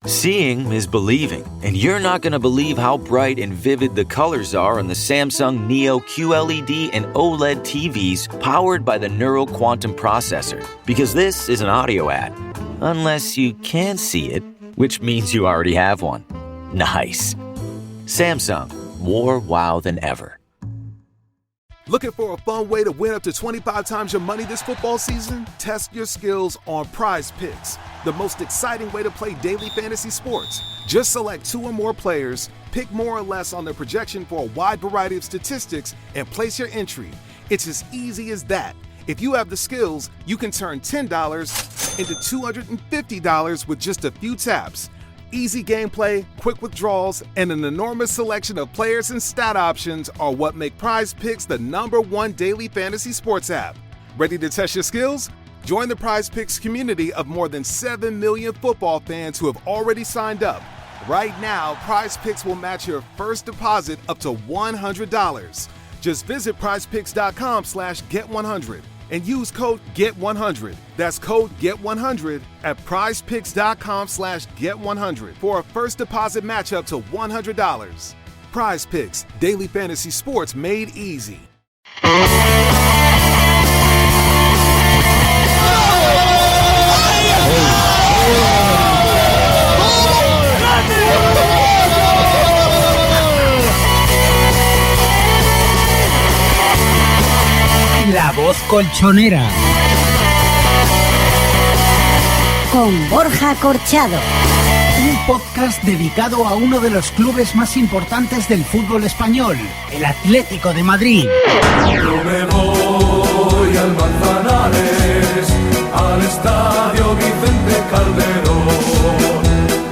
Seeing is believing, and you're not going to believe how bright and vivid the colors are on the Samsung Neo QLED and OLED TVs powered by the Neural Quantum Processor. Because this is an audio ad. Unless you can see it, which means you already have one. Nice. Samsung. More wow than ever. Looking for a fun way to win up to 25 times your money this football season? Test your skills on Prize Picks, the most exciting way to play daily fantasy sports. Just select 2 or more players, pick more or less on their projection for a wide variety of statistics, and place your entry. It's as easy as that. If you have the skills, you can turn $10 into $250 with just a few taps. Easy gameplay, quick withdrawals, and an enormous selection of players and stat options are what make Prize Picks the #1 daily fantasy sports app. Ready to test your skills? Join the Prize Picks community of more than 7 million football fans who have already signed up. Right now, Prize Picks will match your first deposit up to $100. Just visit prizepicks.com/get100 and use code GET100. That's code GET100 at prizepicks.com/get100 for a first deposit match up to $100. Prize Picks, daily fantasy sports made easy. La Voz Colchonera con Borja Corchado. Un podcast dedicado a uno de los clubes más importantes del fútbol español, el Atlético de Madrid. Yo me voy al Manzanares, al Estadio Vicente Calderón,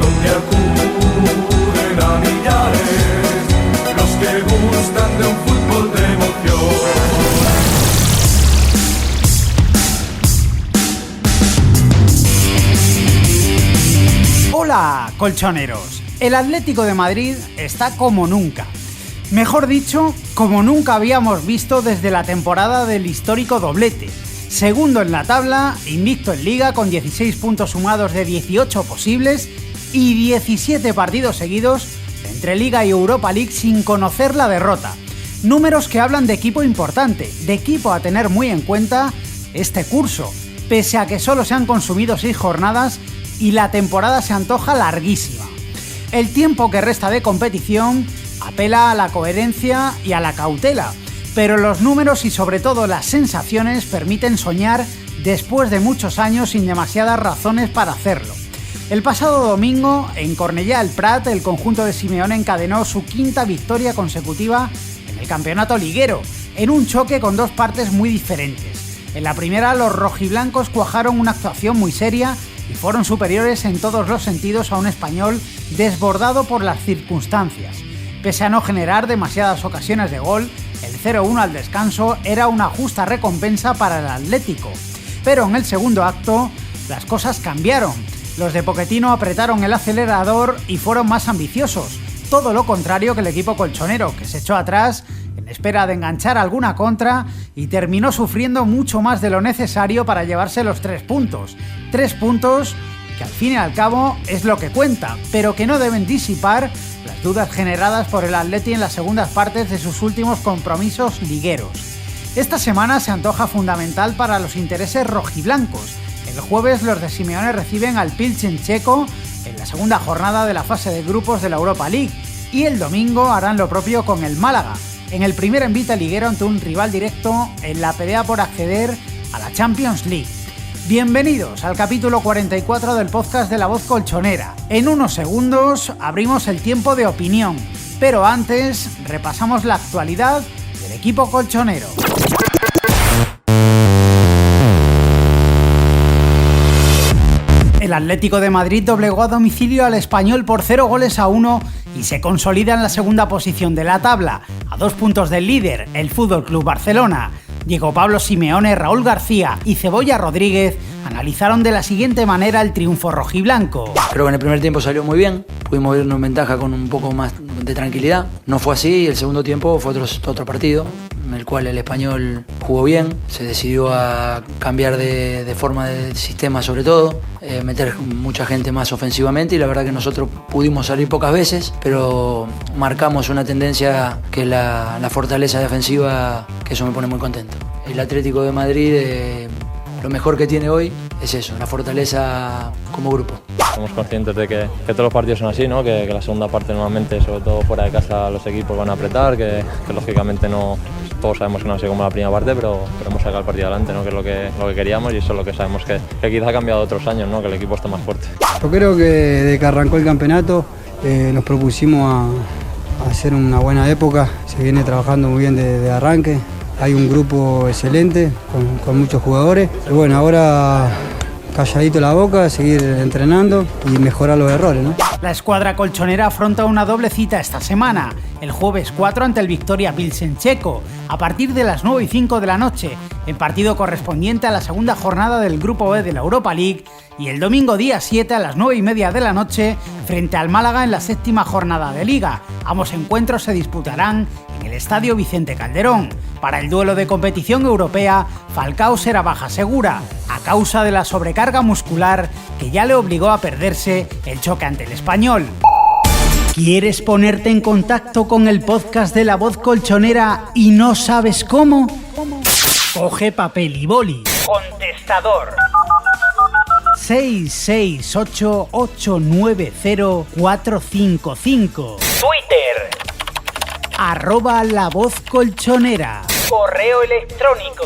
donde acuden a millares los que gustan de un fútbol de emoción. Hola, colchoneros. El Atlético de Madrid está como nunca. Mejor dicho, como nunca habíamos visto desde la temporada del histórico doblete. Segundo en la tabla, invicto en Liga con 16 puntos sumados de 18 posibles y 17 partidos seguidos entre Liga y Europa League sin conocer la derrota. Números que hablan de equipo importante, de equipo a tener muy en cuenta este curso, pese a que solo se han consumido 6 jornadas y la temporada se antoja larguísima. El tiempo que resta de competición apela a la coherencia y a la cautela, pero los números y sobre todo las sensaciones permiten soñar después de muchos años sin demasiadas razones para hacerlo. El pasado domingo, en Cornellà el Prat, el conjunto de Simeone encadenó su 5ª victoria consecutiva en el campeonato liguero, en un choque con 2 partes muy diferentes. En la primera, los rojiblancos cuajaron una actuación muy seria y fueron superiores en todos los sentidos a un Español desbordado por las circunstancias. Pese a no generar demasiadas ocasiones de gol, el 0-1 al descanso era una justa recompensa para el Atlético. Pero en el segundo acto, las cosas cambiaron. Los de Pochettino apretaron el acelerador y fueron más ambiciosos. Todo lo contrario que el equipo colchonero, que se echó atrás en espera de enganchar alguna contra y terminó sufriendo mucho más de lo necesario para llevarse los 3 puntos. 3 puntos que al fin y al cabo es lo que cuenta, pero que no deben disipar las dudas generadas por el Atleti en las segundas partes de sus últimos compromisos ligueros. Esta semana se antoja fundamental para los intereses rojiblancos. El jueves los de Simeone reciben al Pilsen checo en la segunda jornada de la fase de grupos de la Europa League y el domingo harán lo propio con el Málaga, en el primer envite liguero ante un rival directo en la pelea por acceder a la Champions League. Bienvenidos al capítulo 44 del podcast de La Voz Colchonera. En unos segundos abrimos el tiempo de opinión, pero antes repasamos la actualidad del equipo colchonero. El Atlético de Madrid doblegó a domicilio al Español por 0-1 y se consolida en la segunda posición de la tabla, a 2 puntos del líder, el Fútbol Club Barcelona. Diego Pablo Simeone, Raúl García y Cebolla Rodríguez analizaron de la siguiente manera el triunfo rojiblanco. Creo que en el primer tiempo salió muy bien, pudimos irnos en ventaja con un poco más de tranquilidad. No fue así y el segundo tiempo fue otro partido. en el cual el Español jugó bien, se decidió a cambiar de forma de sistema sobre todo, meter mucha gente más ofensivamente y la verdad que nosotros pudimos salir pocas veces, pero marcamos una tendencia que es la fortaleza defensiva, que eso me pone muy contento. El Atlético de Madrid, lo mejor que tiene hoy es eso, la fortaleza como grupo. Somos conscientes de que todos los partidos son así, ¿no? Que la segunda parte normalmente, sobre todo fuera de casa, los equipos van a apretar, que lógicamente no, todos sabemos que no ha sido como la primera parte, pero hemos sacado el partido adelante, ¿no? Que es lo que queríamos y eso es lo que sabemos que quizá ha cambiado otros años, ¿no? Que el equipo está más fuerte. Yo creo que desde que arrancó el campeonato nos propusimos a hacer una buena época, se viene trabajando muy bien de arranque, hay un grupo excelente con muchos jugadores y bueno, ahora calladito la boca, seguir entrenando y mejorar los errores, ¿no? La escuadra colchonera afronta una doble cita esta semana. El jueves 4 ante el Victoria Pilsen checo, a partir de las 9:05 de la noche, en partido correspondiente a la segunda jornada del Grupo B de la Europa League, y el domingo día 7 a las 9:30 de la noche, frente al Málaga en la séptima jornada de Liga. Ambos encuentros se disputarán en el Estadio Vicente Calderón. Para el duelo de competición europea, Falcao será baja segura, a causa de la sobrecarga muscular que ya le obligó a perderse el choque ante el Español. ¿Quieres ponerte en contacto con el podcast de La Voz Colchonera y no sabes cómo? Coge papel y boli. Contestador 668-890-455. Twitter @La Voz Colchonera. Correo electrónico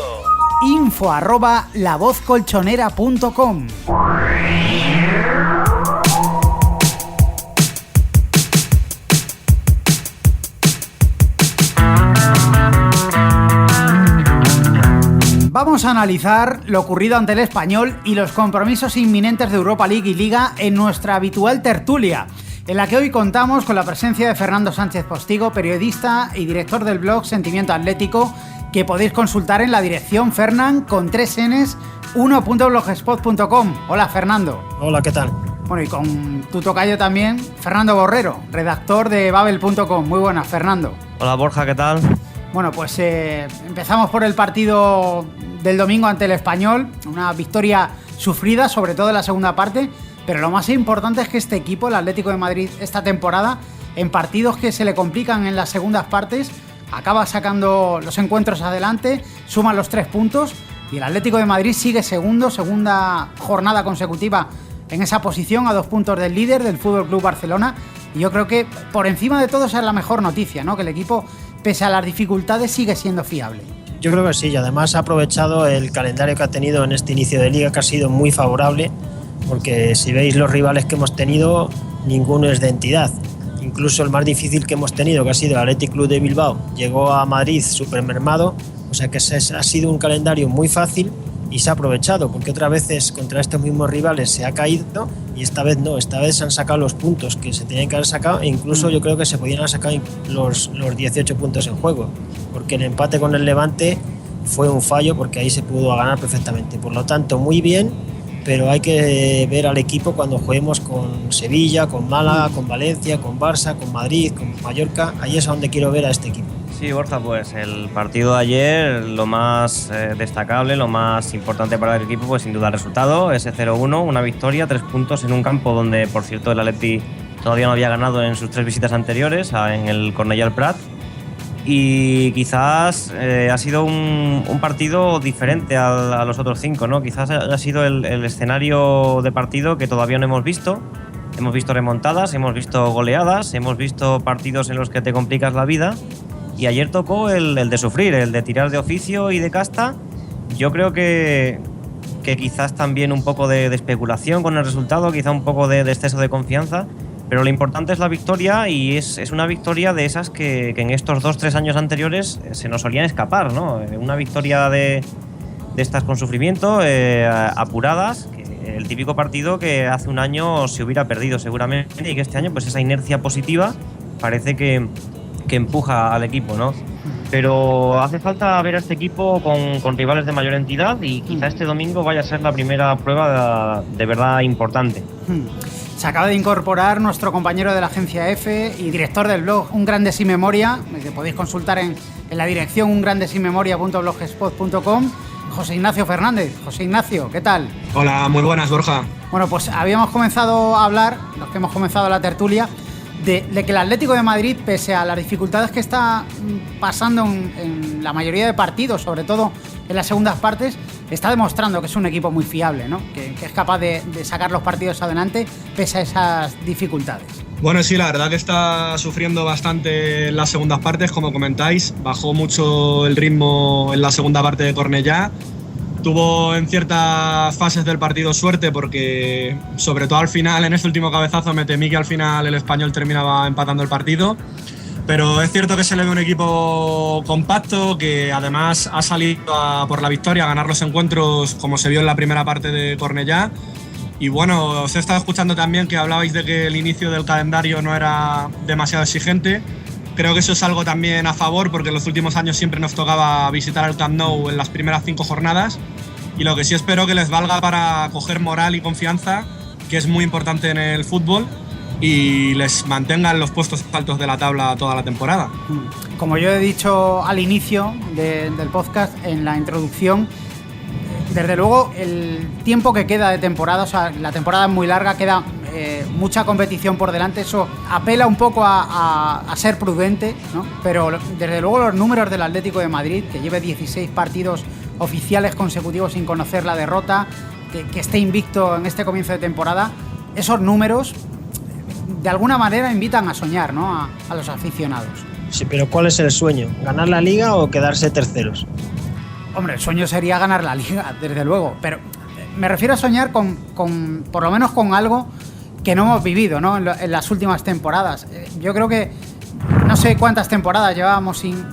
info@lavozcolchonera.com. Vamos a analizar lo ocurrido ante el Español y los compromisos inminentes de Europa League y Liga en nuestra habitual tertulia, en la que hoy contamos con la presencia de Fernando Sánchez Postigo, periodista y director del blog Sentimiento Atlético, que podéis consultar en la dirección Fernan con 3 Ns 1.blogspot.com. Hola, Fernando. Hola, ¿qué tal? Bueno, y con tu tocayo también, Fernando Borrero, redactor de babel.com. Muy buenas, Fernando. Hola, Borja, ¿qué tal? Bueno, pues empezamos por el partido del domingo ante el Español, una victoria sufrida, sobre todo en la segunda parte, pero lo más importante es que este equipo, el Atlético de Madrid, esta temporada, en partidos que se le complican en las segundas partes, acaba sacando los encuentros adelante, suma los 3 puntos y el Atlético de Madrid sigue segunda jornada consecutiva en esa posición, a 2 puntos del líder, del FC Barcelona, y yo creo que por encima de todo esa es la mejor noticia, ¿no? Que el equipo, pese a las dificultades, sigue siendo fiable. Yo creo que sí, y además ha aprovechado el calendario que ha tenido en este inicio de liga, que ha sido muy favorable, porque si veis los rivales que hemos tenido, ninguno es de entidad. Incluso el más difícil que hemos tenido, que ha sido el Athletic Club de Bilbao, llegó a Madrid súper mermado, o sea que ha sido un calendario muy fácil y se ha aprovechado, porque otras veces contra estos mismos rivales se ha caído y esta vez no, esta vez se han sacado los puntos que se tenían que haber sacado e incluso yo creo que se podían haber sacado los 18 puntos en juego, porque el empate con el Levante fue un fallo porque ahí se pudo ganar perfectamente. Por lo tanto, muy bien, pero hay que ver al equipo cuando juguemos con Sevilla, con Málaga, con Valencia, con Barça, con Madrid, con Mallorca. Ahí es a donde quiero ver a este equipo. Sí, Borja, pues el partido de ayer, lo más destacable, lo más importante para el equipo, pues sin duda el resultado, ese 0-1, una victoria, 3 puntos en un campo donde, por cierto, el Atleti todavía no había ganado en sus 3 visitas anteriores, en el Cornellà al Prat, y quizás ha sido un partido diferente a los otros 5, ¿no? Quizás ha sido el escenario de partido que todavía no hemos visto. Hemos visto remontadas, hemos visto goleadas, hemos visto partidos en los que te complicas la vida. Y ayer tocó el de sufrir, el de tirar de oficio y de casta. Yo creo que quizás también un poco de especulación con el resultado, quizá un poco de exceso de confianza, pero lo importante es la victoria y es una victoria de esas que en estos 2-3 años anteriores se nos solían escapar, ¿no? Una victoria de estas con sufrimiento, apuradas, el típico partido que hace un año se hubiera perdido seguramente y que este año pues esa inercia positiva parece que empuja al equipo, ¿no? Pero hace falta ver a este equipo con rivales de mayor entidad y quizá este domingo vaya a ser la primera prueba de verdad importante. Se acaba de incorporar nuestro compañero de la agencia F y director del blog Un Grande Sin Memoria, que podéis consultar en la dirección ungrandesimemoria.blogspot.com, José Ignacio Fernández. José Ignacio, ¿qué tal? Hola, muy buenas, Borja. Bueno, pues habíamos comenzado a hablar, los que hemos comenzado la tertulia, de que el Atlético de Madrid, pese a las dificultades que está pasando en la mayoría de partidos, sobre todo en las segundas partes, está demostrando que es un equipo muy fiable, ¿no? Que es capaz de sacar los partidos adelante pese a esas dificultades. Bueno, sí, la verdad que está sufriendo bastante en las segundas partes, como comentáis. Bajó mucho el ritmo en la segunda parte de Cornellá. Tuvo en ciertas fases del partido suerte porque, sobre todo al final, en este último cabezazo, me temí que al final el Español terminaba empatando el partido. Pero es cierto que se le ve un equipo compacto, que además ha salido por la victoria a ganar los encuentros como se vio en la primera parte de Cornellá. Y bueno, os he estado escuchando también que hablabais de que el inicio del calendario no era demasiado exigente. Creo que eso es algo también a favor, porque en los últimos años siempre nos tocaba visitar el Camp Nou en las primeras 5 jornadas. Y lo que sí espero que les valga para coger moral y confianza, que es muy importante en el fútbol, y les mantengan los puestos altos de la tabla toda la temporada. Como yo he dicho al inicio del podcast, en la introducción, desde luego el tiempo que queda de temporada, o sea, la temporada es muy larga, queda mucha competición por delante, eso apela un poco a ser prudente, ¿no? Pero desde luego los números del Atlético de Madrid, que lleve 16 partidos oficiales consecutivos sin conocer la derrota, que esté invicto en este comienzo de temporada, esos números de alguna manera invitan a soñar, ¿no? a los aficionados. Sí, pero ¿cuál es el sueño? ¿Ganar la Liga o quedarse terceros? Hombre, el sueño sería ganar la Liga, desde luego, pero me refiero a soñar con por lo menos con algo que no hemos vivido, ¿no? En las últimas temporadas. Yo creo que no sé cuántas temporadas llevábamos sin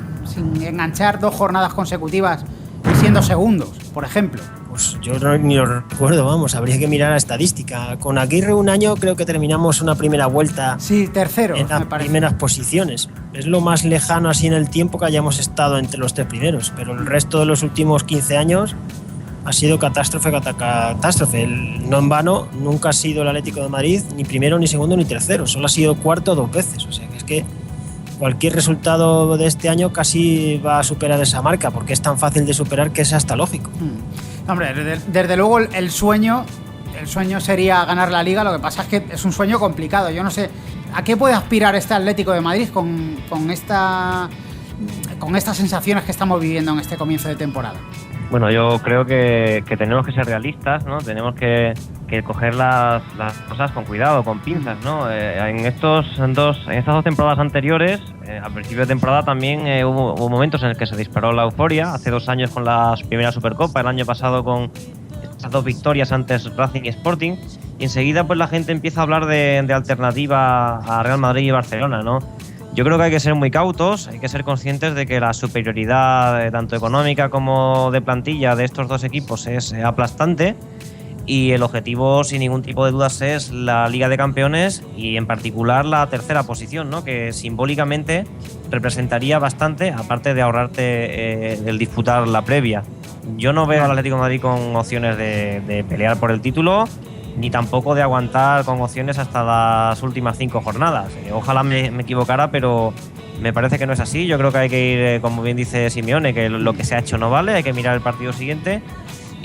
enganchar 2 jornadas consecutivas y siendo segundos, por ejemplo. Pues yo ni lo recuerdo, vamos, habría que mirar la estadística. Con Aguirre un año creo que terminamos una primera vuelta. Sí, tercero, en las primeras posiciones. Es lo más lejano así en el tiempo que hayamos estado entre los 3 primeros, pero el resto de los últimos 15 años ha sido catástrofe. No en vano, nunca ha sido el Atlético de Madrid ni primero, ni segundo, ni tercero. Solo ha sido cuarto 2 veces. O sea que es que cualquier resultado de este año casi va a superar esa marca, porque es tan fácil de superar que es hasta lógico. Hombre, desde luego el sueño sería ganar la Liga. Lo que pasa es que es un sueño complicado. Yo no sé a qué puede aspirar este Atlético de Madrid con estas sensaciones que estamos viviendo en este comienzo de temporada. Bueno, yo creo que tenemos que ser realistas, ¿no? Tenemos que coger las cosas con cuidado, con pinzas, ¿no? En estas 2 temporadas anteriores, al principio de temporada también hubo momentos en los que se disparó la euforia. Hace 2 años con la primera Supercopa, el año pasado con estas 2 victorias antes Racing y Sporting, y enseguida pues la gente empieza a hablar de alternativa a Real Madrid y Barcelona, ¿no? Yo creo que hay que ser muy cautos, hay que ser conscientes de que la superioridad tanto económica como de plantilla de estos 2 equipos es aplastante, y el objetivo sin ningún tipo de dudas es la Liga de Campeones y en particular la tercera posición, ¿no? Que simbólicamente representaría bastante, aparte de ahorrarte el disputar la previa. Yo no veo al Atlético de Madrid con opciones de pelear por el título, ni tampoco de aguantar con opciones hasta las últimas 5 jornadas. Ojalá me equivocara, pero me parece que no es así. Yo creo que hay que ir, como bien dice Simeone, que lo que se ha hecho no vale, hay que mirar el partido siguiente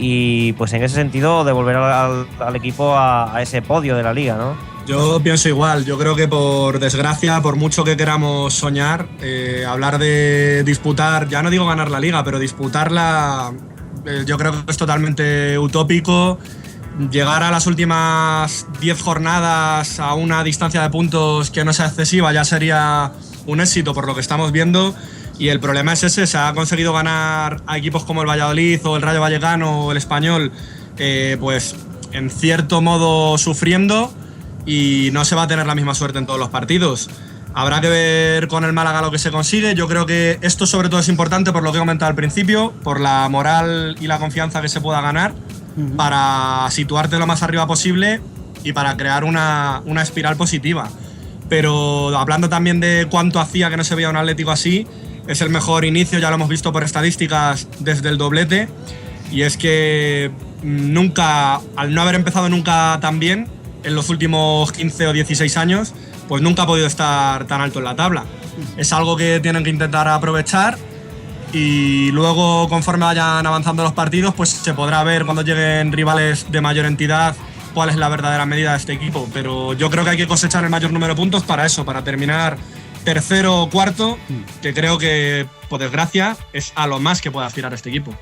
y pues en ese sentido devolver al equipo a ese podio de la Liga, ¿no? Yo pienso igual. Yo creo que por desgracia, por mucho que queramos soñar, hablar de disputar, ya no digo ganar la Liga, pero disputarla, yo creo que es totalmente utópico. Llegar a las últimas 10 jornadas a una distancia de puntos que no sea excesiva ya sería un éxito por lo que estamos viendo, y el problema es ese: se ha conseguido ganar a equipos como el Valladolid o el Rayo Vallecano o el Español, pues en cierto modo sufriendo, y no se va a tener la misma suerte en todos los partidos. Habrá que ver con el Málaga lo que se consigue. Yo creo que esto sobre todo es importante por lo que he comentado al principio, por la moral y la confianza que se pueda ganar, para situarte lo más arriba posible y para crear una espiral positiva. Pero hablando también de cuánto hacía que no se veía un Atlético así, es el mejor inicio, ya lo hemos visto por estadísticas, desde el doblete, y es que nunca, al no haber empezado nunca tan bien, en los últimos 15 o 16 años, pues nunca ha podido estar tan alto en la tabla. Es algo que tienen que intentar aprovechar y luego, conforme vayan avanzando los partidos, pues se podrá ver cuando lleguen rivales de mayor entidad cuál es la verdadera medida de este equipo. Pero yo creo que hay que cosechar el mayor número de puntos para eso, para terminar tercero o cuarto, que creo que, por desgracia, es a lo más que puede aspirar este equipo.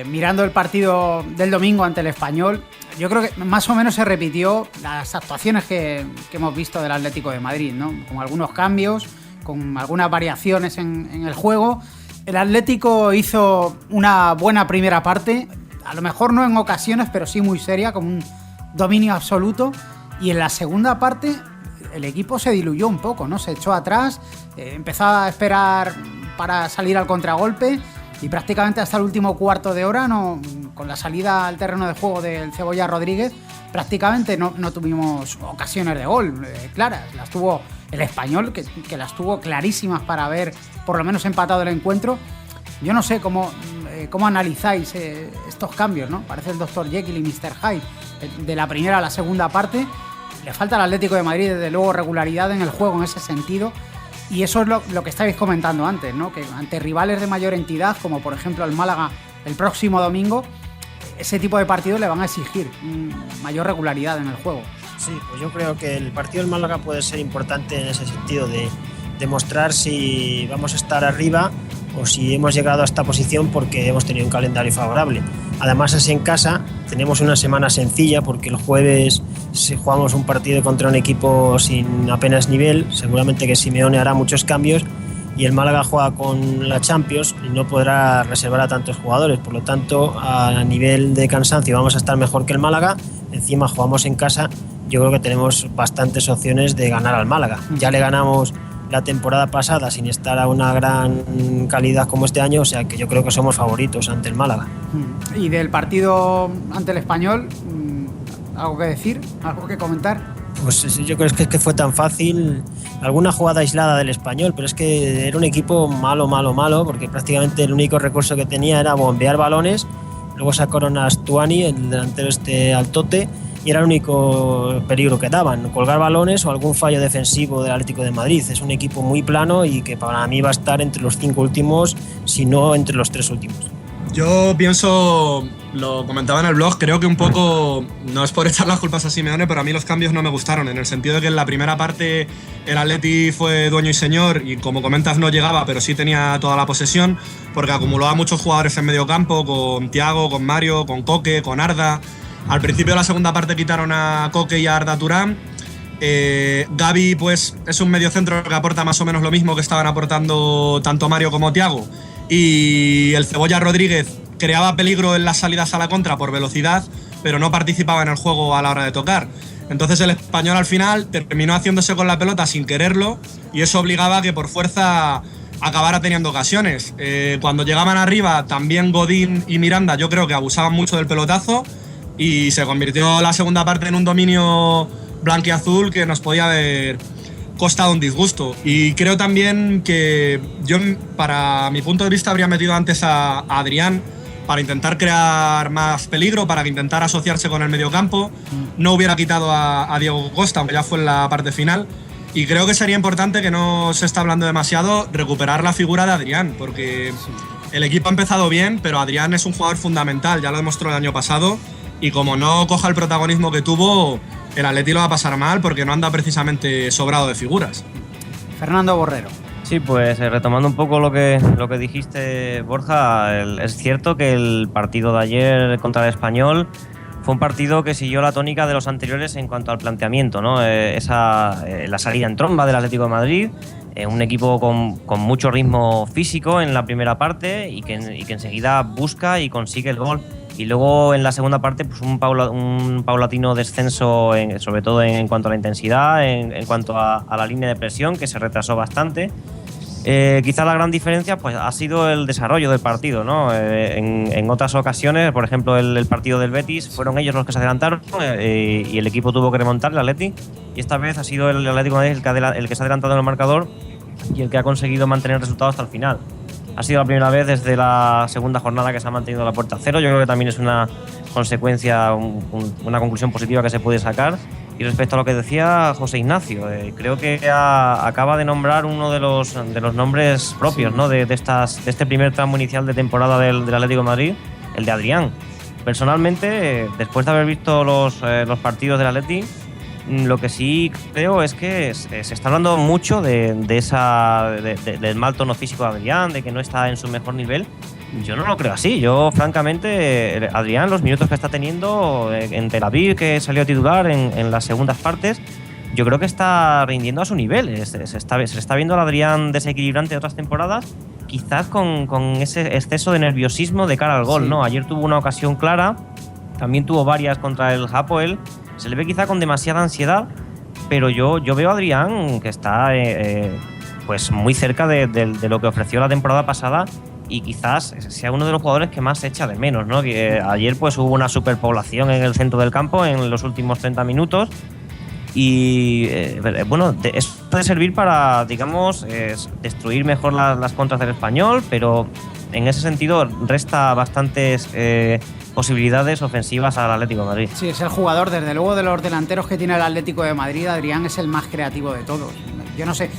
Mirando el partido del domingo ante el Español, yo creo que más o menos se repitió las actuaciones que hemos visto del Atlético de Madrid, ¿no? Con algunos cambios, con algunas variaciones en el juego. El Atlético hizo una buena primera parte, a lo mejor no en ocasiones, pero sí muy seria, con un dominio absoluto. Y en la segunda parte el equipo se diluyó un poco, ¿no? Se echó atrás, empezó a esperar para salir al contragolpe y prácticamente hasta el último cuarto de hora, con la salida al terreno de juego del Cebolla Rodríguez, prácticamente no tuvimos ocasiones de gol claras. Las tuvo el Español, que las tuvo clarísimas para haber por lo menos empatado el encuentro. Yo no sé cómo analizáis estos cambios, ¿no? Parece el Dr. Jekyll y Mr. Hyde de la primera a la segunda parte. Le falta al Atlético de Madrid, desde luego, regularidad en el juego en ese sentido. Y eso es lo que estáis comentando antes, ¿no? Que ante rivales de mayor entidad, como por ejemplo el Málaga el próximo domingo, ese tipo de partidos le van a exigir mayor regularidad en el juego. Sí, pues yo creo que el partido del Málaga puede ser importante en ese sentido de demostrar si vamos a estar arriba o si hemos llegado a esta posición porque hemos tenido un calendario favorable. Además, así en casa tenemos una semana sencilla porque el jueves jugamos un partido contra un equipo sin apenas nivel. Seguramente que Simeone hará muchos cambios y el Málaga juega con la Champions y no podrá reservar a tantos jugadores. Por lo tanto, a nivel de cansancio vamos a estar mejor que el Málaga. Encima jugamos en casa. Yo creo que tenemos bastantes opciones de ganar al Málaga. Ya le ganamos la temporada pasada sin estar a una gran calidad como este año, o sea que yo creo que somos favoritos ante el Málaga. ¿Y del partido ante el Español, algo que decir, algo que comentar? Pues yo creo que es que fue tan fácil, alguna jugada aislada del Español, pero es que era un equipo malo, porque prácticamente el único recurso que tenía era bombear balones. Luego sacaron a Stuani, el delantero altote, y era el único peligro que daban, colgar balones o algún fallo defensivo del Atlético de Madrid. Es un equipo muy plano y que para mí va a estar entre los 5 últimos, si no entre los 3 últimos. Yo pienso, lo comentaba en el blog, creo que un poco, no es por echar las culpas a Simeone, pero a mí los cambios no me gustaron, en el sentido de que en la primera parte el Atleti fue dueño y señor y, como comentas, no llegaba, pero sí tenía toda la posesión, porque acumuló a muchos jugadores en medio campo, con Thiago, con Mario, con Coque, con Arda. Al principio de la segunda parte quitaron a Coque y a Arda Turán. Gavi, pues, es un mediocentro que aporta más o menos lo mismo que estaban aportando tanto Mario como Thiago. Y el Cebolla Rodríguez creaba peligro en las salidas a la contra por velocidad, pero no participaba en el juego a la hora de tocar. Entonces el Español al final terminó haciéndose con la pelota sin quererlo y eso obligaba a que por fuerza acabara teniendo ocasiones. Cuando llegaban arriba, también Godín y Miranda yo creo que abusaban mucho del pelotazo y se convirtió la segunda parte en un dominio blanquiazul que nos podía haber costado un disgusto. Y creo también que yo, para mi punto de vista, habría metido antes a Adrián para intentar crear más peligro, para que intentara asociarse con el mediocampo. No hubiera quitado a Diego Costa, aunque ya fue en la parte final. Y creo que sería importante, que no se está hablando demasiado, recuperar la figura de Adrián, porque el equipo ha empezado bien, pero Adrián es un jugador fundamental, ya lo demostró el año pasado, y como no coja el protagonismo que tuvo, el Atleti lo va a pasar mal porque no anda precisamente sobrado de figuras. Fernando Borrero. Sí, pues retomando un poco lo que dijiste, Borja, es cierto que el partido de ayer contra el Español fue un partido que siguió la tónica de los anteriores en cuanto al planteamiento, ¿no? La salida en tromba del Atlético de Madrid, un equipo con mucho ritmo físico en la primera parte y que enseguida busca y consigue el gol. Y luego en la segunda parte pues un paulatino descenso, sobre todo en cuanto a la intensidad, en cuanto a la línea de presión, que se retrasó bastante. Quizá la gran diferencia pues ha sido el desarrollo del partido, ¿no? En otras ocasiones, por ejemplo el partido del Betis, fueron ellos los que se adelantaron y el equipo tuvo que remontar, el Atleti, y esta vez ha sido el Atlético de Madrid el que se ha adelantado en el marcador y el que ha conseguido mantener el resultado hasta el final. Ha sido la primera vez desde la segunda jornada que se ha mantenido la puerta a cero. Yo creo que también es una consecuencia, una conclusión positiva que se puede sacar. Y respecto a lo que decía José Ignacio, creo que acaba de nombrar uno de los nombres propios, ¿no? de este primer tramo inicial de temporada del Atlético de Madrid, el de Adrián. Personalmente, después de haber visto los partidos del Atleti, lo que sí creo es que se está hablando mucho del mal tono físico de Adrián, de que no está en su mejor nivel. Yo no lo creo así. Yo, francamente, Adrián, los minutos que está teniendo en Tel Aviv, que salió titular en las segundas partes, yo creo que está rindiendo a su nivel. Se está viendo al Adrián desequilibrante de otras temporadas, quizás con ese exceso de nerviosismo de cara al gol, sí. ¿No? Ayer tuvo una ocasión clara, también tuvo varias contra el Hapoel. Se le ve quizá con demasiada ansiedad, pero yo veo a Adrián que está pues muy cerca de lo que ofreció la temporada pasada, y quizás sea uno de los jugadores que más se echa de menos, ¿no? Que ayer pues hubo una superpoblación en el centro del campo en los últimos 30 minutos y bueno, eso puede servir para, digamos, destruir mejor las contras del Español, pero en ese sentido resta bastantes posibilidades ofensivas al Atlético de Madrid. Sí, es el jugador, desde luego, de los delanteros que tiene el Atlético de Madrid. Adrián es el más creativo de todos. Yo no sé,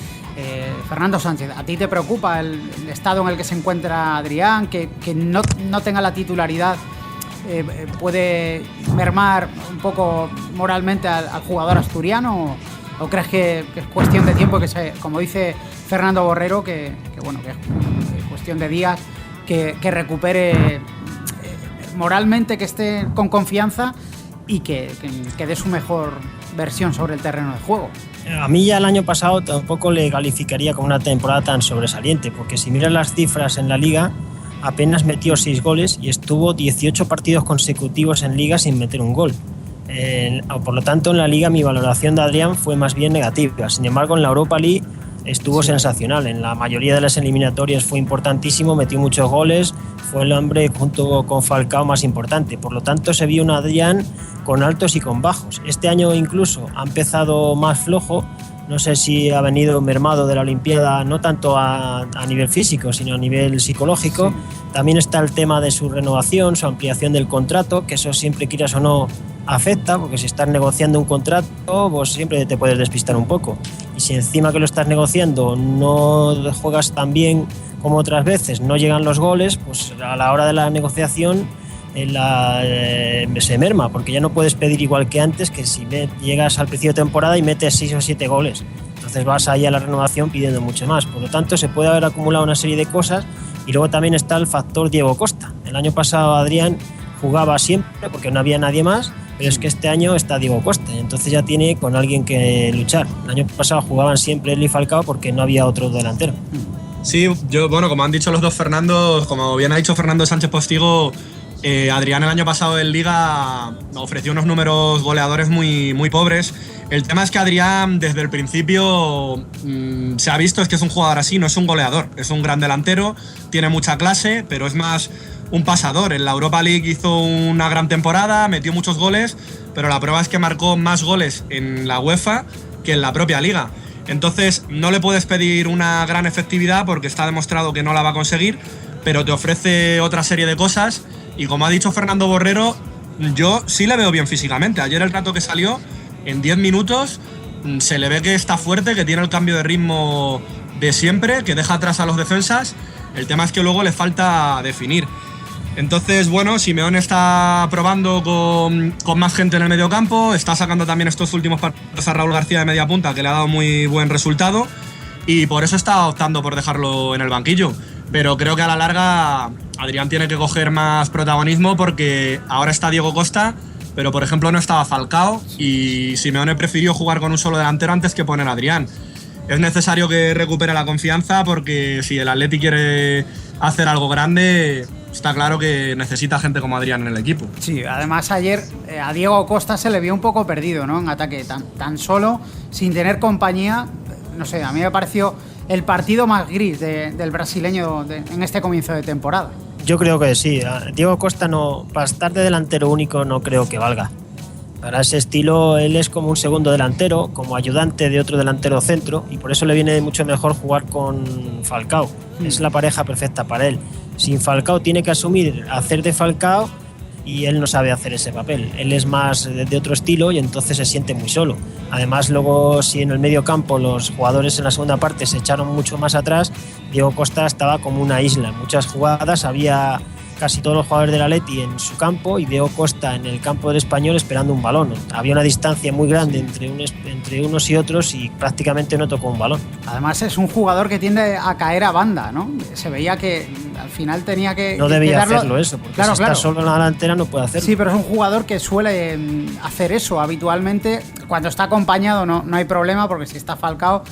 Fernando Sánchez, ¿a ti te preocupa el estado en el que se encuentra Adrián? ¿Que no tenga la titularidad puede mermar un poco moralmente al jugador asturiano? ¿O crees que es cuestión de tiempo, como dice Fernando Borrero, que bueno, que es cuestión de días, que recupere moralmente, que esté con confianza y que dé su mejor versión sobre el terreno de juego? A mí ya el año pasado tampoco le calificaría como una temporada tan sobresaliente, porque si miras las cifras en la Liga, apenas metió 6 goles y estuvo 18 partidos consecutivos en Liga sin meter un gol. Por lo tanto, en la Liga mi valoración de Adrián fue más bien negativa. Sin embargo, en la Europa League estuvo sensacional. En la mayoría de las eliminatorias fue importantísimo, metió muchos goles, fue el hombre junto con Falcao más importante. Por lo tanto, se vio un Adrián con altos y con bajos. Este año incluso ha empezado más flojo. No sé si ha venido mermado de la Olimpiada, no tanto a nivel físico, sino a nivel psicológico. Sí. También está el tema de su renovación, su ampliación del contrato, que eso siempre, quieras o no, afecta, porque si estás negociando un contrato, pues siempre te puedes despistar un poco. Y si encima que lo estás negociando no juegas tan bien como otras veces, no llegan los goles, pues a la hora de la negociación se merma, porque ya no puedes pedir igual que antes, que si llegas al principio de temporada y metes 6 o 7 goles, entonces vas ahí a la renovación pidiendo mucho más. Por lo tanto, se puede haber acumulado una serie de cosas. Y luego también está el factor Diego Costa. El año pasado Adrián jugaba siempre porque no había nadie más, pero es que este año está Diego Costa, entonces ya tiene con alguien que luchar. El año pasado jugaban siempre él y Falcao porque no había otro delantero. Sí, bueno, como han dicho los dos Fernando, como bien ha dicho Fernando Sánchez Postigo, Adrián el año pasado en Liga ofreció unos números goleadores muy, muy pobres. El tema es que Adrián desde el principio se ha visto es que es un jugador así, no es un goleador, es un gran delantero, tiene mucha clase, pero es más un pasador. En la Europa League hizo una gran temporada, metió muchos goles, pero la prueba es que marcó más goles en la UEFA que en la propia Liga. Entonces no le puedes pedir una gran efectividad porque está demostrado que no la va a conseguir, pero te ofrece otra serie de cosas. Y como ha dicho Fernando Borrero, yo sí le veo bien físicamente. Ayer el rato que salió, en 10 minutos, se le ve que está fuerte, que tiene el cambio de ritmo de siempre, que deja atrás a los defensas. El tema es que luego le falta definir. Entonces, bueno, Simeone está probando con más gente en el mediocampo, está sacando también estos últimos partidos a Raúl García de media punta, que le ha dado muy buen resultado, y por eso está optando por dejarlo en el banquillo. Pero creo que a la larga Adrián tiene que coger más protagonismo, porque ahora está Diego Costa, pero por ejemplo no estaba Falcao, y Simeone prefirió jugar con un solo delantero antes que poner a Adrián. Es necesario que recupere la confianza, porque si el Atleti quiere hacer algo grande, está claro que necesita gente como Adrián en el equipo. Sí, además ayer a Diego Costa se le vio un poco perdido, ¿no? En ataque, tan solo, sin tener compañía. No sé, a mí me pareció el partido más gris del brasileño en este comienzo de temporada. Yo creo que sí. Diego Costa, no, para estar de delantero único, no creo que valga. Para ese estilo, él es como un segundo delantero, como ayudante de otro delantero centro, y por eso le viene mucho mejor jugar con Falcao. Es la pareja perfecta para él. Sin Falcao tiene que asumir hacer de Falcao, y él no sabe hacer ese papel. Él es más de otro estilo y entonces se siente muy solo. Además, luego, si en el medio campo los jugadores en la segunda parte se echaron mucho más atrás, Diego Costa estaba como una isla. En muchas jugadas había casi todos los jugadores del Atleti en su campo y Diego Costa en el campo del Español esperando un balón. Había una distancia muy grande entre unos y otros y prácticamente no tocó un balón. Además es un jugador que tiende a caer a banda, ¿no? Se veía que al final tenía que... No debía hacerlo eso, porque claro, si está solo en la delantera no puede hacerlo. Sí, pero es un jugador que suele hacer eso habitualmente. Cuando está acompañado no hay problema, porque si está Falcao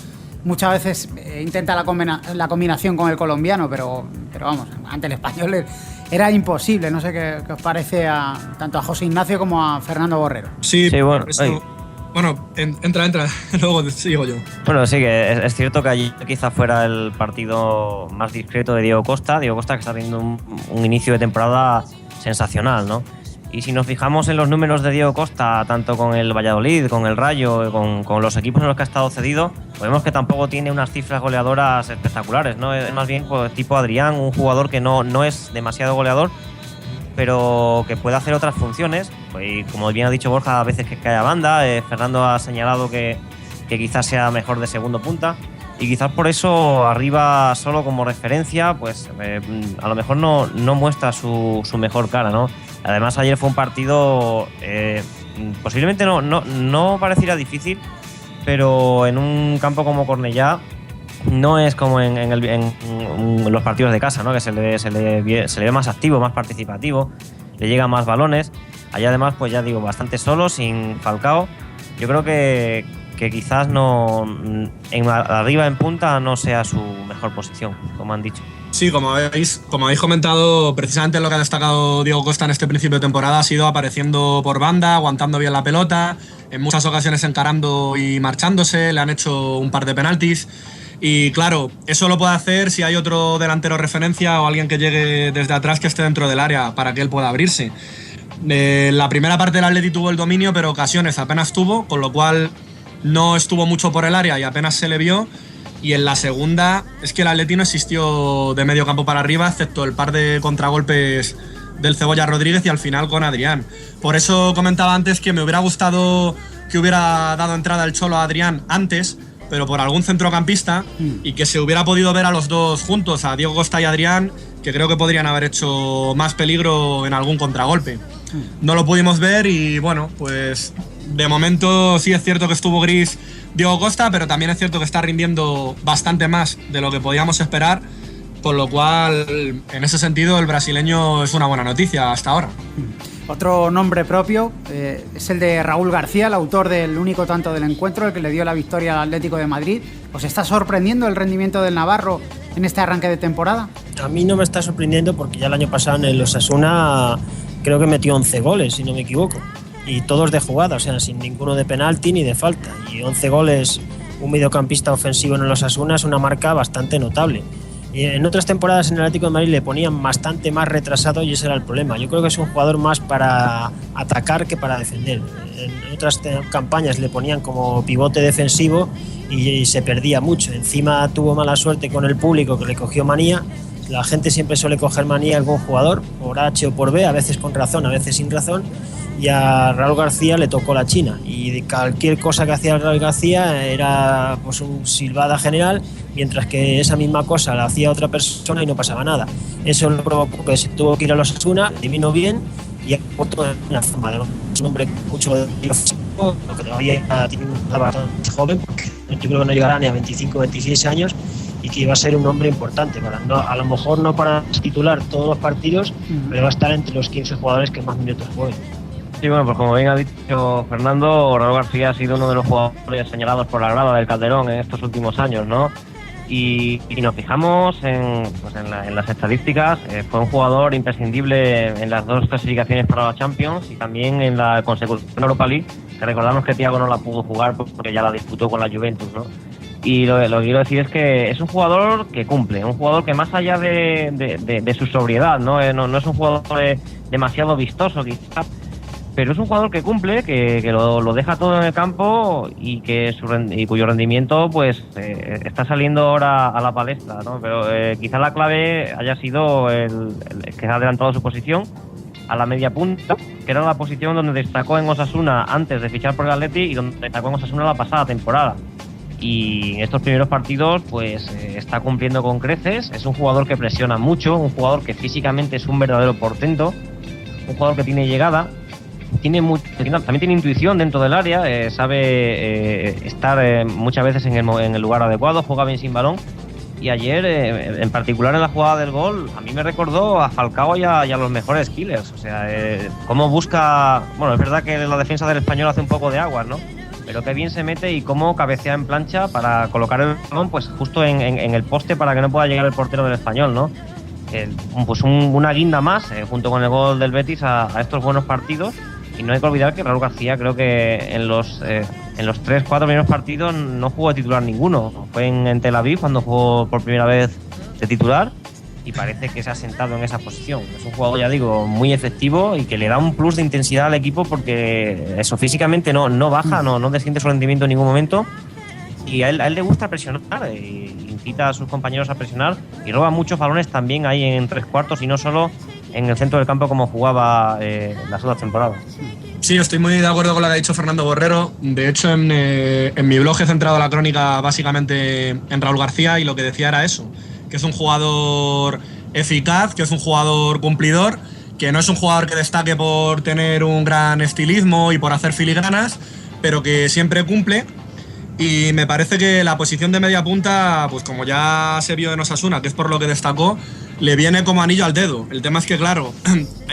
muchas veces intenta la combinación con el colombiano, pero vamos, ante el Español era imposible. No sé qué os parece tanto a José Ignacio como a Fernando Borrero. Sí, bueno, entra, luego sigo yo. Bueno, sí, que es cierto que allí quizá fuera el partido más discreto de Diego Costa que está teniendo un inicio de temporada sensacional, ¿no? Y si nos fijamos en los números de Diego Costa, tanto con el Valladolid, con el Rayo, con los equipos en los que ha estado cedido, vemos que tampoco tiene unas cifras goleadoras espectaculares, ¿no? Es más bien pues, tipo Adrián, un jugador que no es demasiado goleador, pero que puede hacer otras funciones. Pues, como bien ha dicho Borja, a veces que cae a banda. Fernando ha señalado que quizás sea mejor de segundo punta. Y quizás por eso arriba solo como referencia, pues a lo mejor no muestra su mejor cara, ¿no? Además ayer fue un partido posiblemente no pareciera difícil, pero en un campo como Cornellá no es como en los partidos de casa, ¿no? Que se le ve más activo, más participativo, le llegan más balones. Allá además, pues ya digo, bastante solo, sin Falcao. Yo creo que quizás arriba en punta no sea su mejor posición, como han dicho. Sí, como habéis comentado, precisamente lo que ha destacado Diego Costa en este principio de temporada ha sido apareciendo por banda, aguantando bien la pelota, en muchas ocasiones encarando y marchándose, le han hecho un par de penaltis. Y claro, eso lo puede hacer si hay otro delantero referencia o alguien que llegue desde atrás que esté dentro del área para que él pueda abrirse. La primera parte del Atleti tuvo el dominio, pero ocasiones apenas tuvo, con lo cual no estuvo mucho por el área y apenas se le vio. Y en la segunda es que el Atleti no existió de medio campo para arriba, excepto el par de contragolpes del Cebolla Rodríguez y al final con Adrián. Por eso comentaba antes que me hubiera gustado que hubiera dado entrada el Cholo a Adrián antes, pero por algún centrocampista, y que se hubiera podido ver a los dos juntos, a Diego Costa y Adrián, que creo que podrían haber hecho más peligro en algún contragolpe. No lo pudimos ver y bueno, pues de momento sí es cierto que estuvo gris Diego Costa, pero también es cierto que está rindiendo bastante más de lo que podíamos esperar, por lo cual en ese sentido el brasileño es una buena noticia hasta ahora. Otro nombre propio es el de Raúl García, el autor del único tanto del encuentro, el que le dio la victoria al Atlético de Madrid. ¿Os está sorprendiendo el rendimiento del navarro en este arranque de temporada? A mí no me está sorprendiendo porque ya el año pasado en el Osasuna creo que metió 11 goles, si no me equivoco. Y todos de jugada, o sea, sin ninguno de penalti ni de falta. Y 11 goles, un mediocampista ofensivo en el Osasuna es una marca bastante notable. Y en otras temporadas en el Atlético de Madrid le ponían bastante más retrasado y ese era el problema. Yo creo que es un jugador más para atacar que para defender. En otras campañas le ponían como pivote defensivo y se perdía mucho. Encima tuvo mala suerte con el público que le cogió manía. La gente siempre suele coger manía a algún jugador, por H o por B, a veces con razón, a veces sin razón. Y a Raúl García le tocó la China y de cualquier cosa que hacía Raúl García era pues un silbada general, mientras que esa misma cosa la hacía otra persona y no pasaba nada. Eso lo provocó que se tuvo que ir a los Osasuna, le vino bien y ha puesto una forma de un hombre mucho de ofensivo, que todavía tiene una bastante joven, porque yo creo que no llegará ni a 25 o 26 años y que iba a ser un hombre importante, a lo mejor no para titular todos los partidos, pero va a estar entre los 15 jugadores que más minutos jueguen. Sí, bueno, pues como bien ha dicho Fernando, Raúl García ha sido uno de los jugadores señalados por la grada del Calderón en estos últimos años, ¿no? Y nos fijamos en las estadísticas, fue un jugador imprescindible en las dos clasificaciones para la Champions y también en la consecución Europa League, que recordamos que Thiago no la pudo jugar porque ya la disputó con la Juventus, ¿no? Y lo que quiero decir es que es un jugador que cumple, un jugador que más allá de su sobriedad, no es un jugador demasiado vistoso quizás, pero es un jugador que cumple, que lo deja todo en el campo y cuyo rendimiento pues está saliendo ahora a la palestra, ¿no? Pero quizá la clave haya sido el que ha adelantado su posición a la media punta, que era la posición donde destacó en Osasuna antes de fichar por el Atleti y donde destacó en Osasuna la pasada temporada. Y en estos primeros partidos pues está cumpliendo con creces. Es un jugador que presiona mucho, un jugador que físicamente es un verdadero portento, un jugador que tiene llegada, también tiene intuición dentro del área, sabe estar muchas veces en el lugar adecuado, juega bien sin balón. Y ayer, en particular en la jugada del gol, a mí me recordó a Falcao y a los mejores killers. O sea, cómo busca... Bueno, es verdad que la defensa del Español hace un poco de aguas, ¿no? Pero qué bien se mete y cómo cabecea en plancha para colocar el balón pues justo en el poste para que no pueda llegar el portero del Español, ¿no? Pues una guinda más, junto con el gol del Betis, a estos buenos partidos. Y no hay que olvidar que Raúl García creo que en los 3-4 primeros partidos no jugó de titular ninguno. Fue en Tel Aviv cuando jugó por primera vez de titular y parece que se ha sentado en esa posición. Es un jugador, ya digo, muy efectivo y que le da un plus de intensidad al equipo porque eso físicamente no baja, no desciende su rendimiento en ningún momento. Y a él le gusta presionar, incita a sus compañeros a presionar y roba muchos balones también ahí en 3/4 y no solo en el centro del campo como jugaba las otras temporadas. Sí, estoy muy de acuerdo con lo que ha dicho Fernando Borrero. De hecho, en mi blog he centrado la crónica básicamente en Raúl García y lo que decía era eso, que es un jugador eficaz, que es un jugador cumplidor, que no es un jugador que destaque por tener un gran estilismo y por hacer filigranas, pero que siempre cumple. Y me parece que la posición de media punta, pues como ya se vio en Osasuna, que es por lo que destacó, le viene como anillo al dedo. El tema es que, claro,